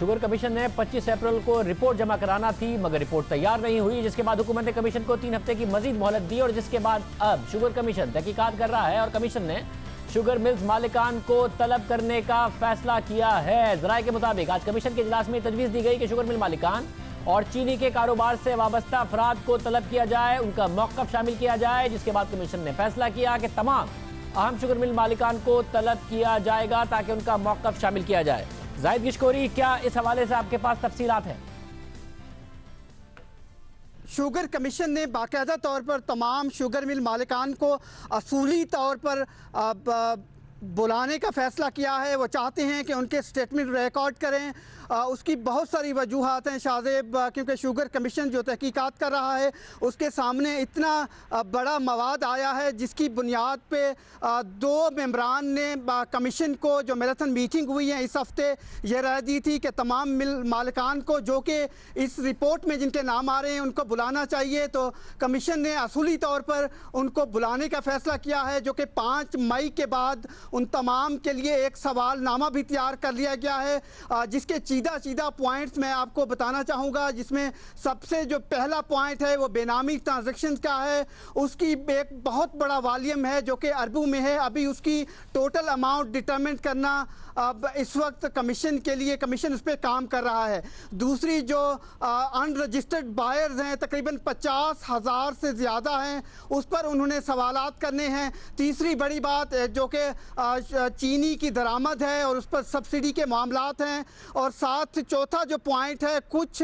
Sugar commission ने 25 अप्रैल को report जमा कराना थी, मगर रिपोर्ट तैयार नहीं हुई, जिसके बाद हुकूमत ने कमीशन को 3 हफ्ते की मजीद मोहलत दी और जिसके बाद अब शुगर कमीशन तहकीकात कर रहा है और कमीशन ने शुगर मिल्स मालिकान को तलब करने का फैसला किया है। ज़राए के मुताबिक आज कमीशन के इजलास में तजवीज़ दी गई कि शुगर मिल मालिकान और चीनी के कारोबार से वाबस्ता अफराद को तलब किया जाए, उनका मौक़िफ़ शामिल किया जाए, जिसके बाद कमीशन ने फैसला किया कि तमाम अहम शुगर मिल मालिकान को तलब किया जाएगा ताकि उनका मौक़िफ़ शामिल किया जाए। जाहिद गिशकोरी, क्या इस हवाले से आपके पास तफसीलात हैं? शुगर कमीशन ने बाकायदा तौर पर तमाम शुगर मिल मालिकान को असूली तौर पर बुलाने का फ़ैसला किया है। वो चाहते हैं कि उनके स्टेटमेंट रिकॉर्ड करें। उसकी बहुत सारी वजूहात हैं शाहजेब, क्योंकि शुगर कमीशन जो तहकीकात कर रहा है उसके सामने इतना बड़ा मवाद आया है जिसकी बुनियाद पे 2 मेंबरान ने कमीशन को, जो मैराथन मीटिंग हुई है इस हफ्ते, ये राय दी थी कि तमाम मिल मालिकान को जो कि इस रिपोर्ट में जिनके नाम आ रहे हैं उनको बुलाना चाहिए। तो कमीशन ने असूली तौर पर उनको बुलाने का फ़ैसला किया है, जो कि 5 मई के बाद उन तमाम के लिए एक सवालनामा भी तैयार कर लिया गया है, जिसके सीधा पॉइंट्स मैं आपको बताना चाहूँगा। जिसमें सबसे जो पहला पॉइंट है वो बेनामी ट्रांजैक्शंस का है। उसकी एक बहुत बड़ा वॉल्यूम है जो कि अरबों में है। अभी उसकी टोटल अमाउंट डिटरमिन करना अब इस वक्त कमीशन के लिए, कमीशन उस पर काम कर रहा है। दूसरी जो अनरजिस्टर्ड बायर्स हैं, तकरीबन 50,000 से ज़्यादा हैं, उस पर उन्होंने सवालात करने हैं। तीसरी बड़ी बात जो कि चीनी की दरामद है और उस पर सब्सिडी के मामलात हैं। और साथ चौथा जो पॉइंट है, कुछ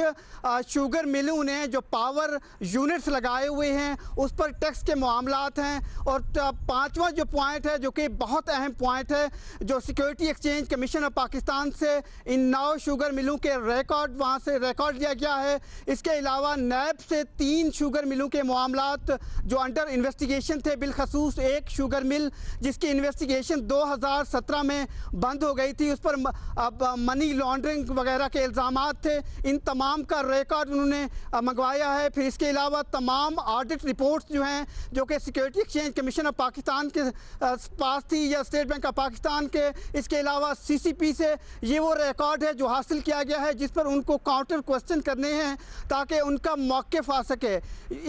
शुगर मिलों ने जो पावर यूनिट्स लगाए हुए हैं उस पर टैक्स के मामलात हैं। और 5वां जो पॉइंट है, जो कि बहुत अहम पॉइंट है, जो security exchange commission of Pakistan से इन 9 शुगर मिलों के रिकॉर्ड वहाँ से रिकॉर्ड लिया गया है। इसके अलावा नैब से 3 शुगर मिलों के मामलात जो अंडर इन्वेस्टिगेशन थे, बिलखसूस एक शुगर मिल जिसकी इन्वेस्टिगेशन 2017 में बंद हो गई थी, उस पर अब मनी लॉन्ड्रिंग वगैरह के इल्ज़ामात थे। इन तमाम का रिकॉर्ड उन्होंने मंगवाया है। फिर इसके अलावा तमाम ऑडिट रिपोर्ट्स जो हैं, जो कि security exchange commission of Pakistan के पास थी या स्टेट बैंक ऑफ पाकिस्तान के, इसके अलावा CCP से ये वो रिकॉर्ड है जो हासिल किया गया है, जिस पर उनको काउंटर क्वेश्चन करने हैं ताकि उनका मौक़िफ़ आ सके।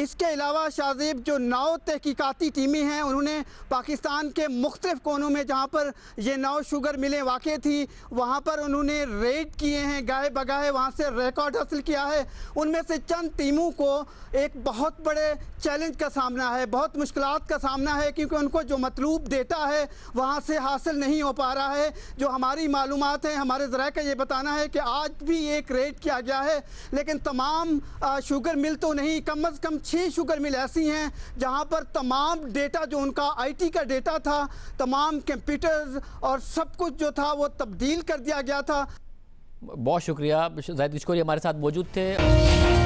इसके अलावा शाहजेब जो 9 तहकीकाती टीमें हैं, उन्होंने पाकिस्तान के मुख्तलिफ़ कोनों में जहाँ पर ये 9 शुगर मिलें वाक़ थी वहाँ पर उन्होंने रेड किए हैं, गाहे बगाहे वहाँ से रिकॉर्ड हासिल किया है। उनमें से चंद टीमों को एक बहुत बड़े चैलेंज का सामना है, बहुत मुश्किलात का सामना है, क्योंकि उनको जो मतलूब डेटा है वहाँ से हासिल नहीं हो पा रहा है। जो हमारी मालूमात हैं, हमारे ज़राए का ये बताना है कि आज भी एक रेड किया गया है, लेकिन तमाम शुगर मिल तो नहीं, कम अज़ कम 6 शुगर मिल ऐसी हैं जहाँ पर तमाम डेटा जो उनका IT का डेटा था, तमाम कंप्यूटर्स और सब कुछ जो था वो तब्दील कर दिया गया था। बहुत शुक्रिया, जाहिद गिशकोरी हमारे साथ मौजूद थे।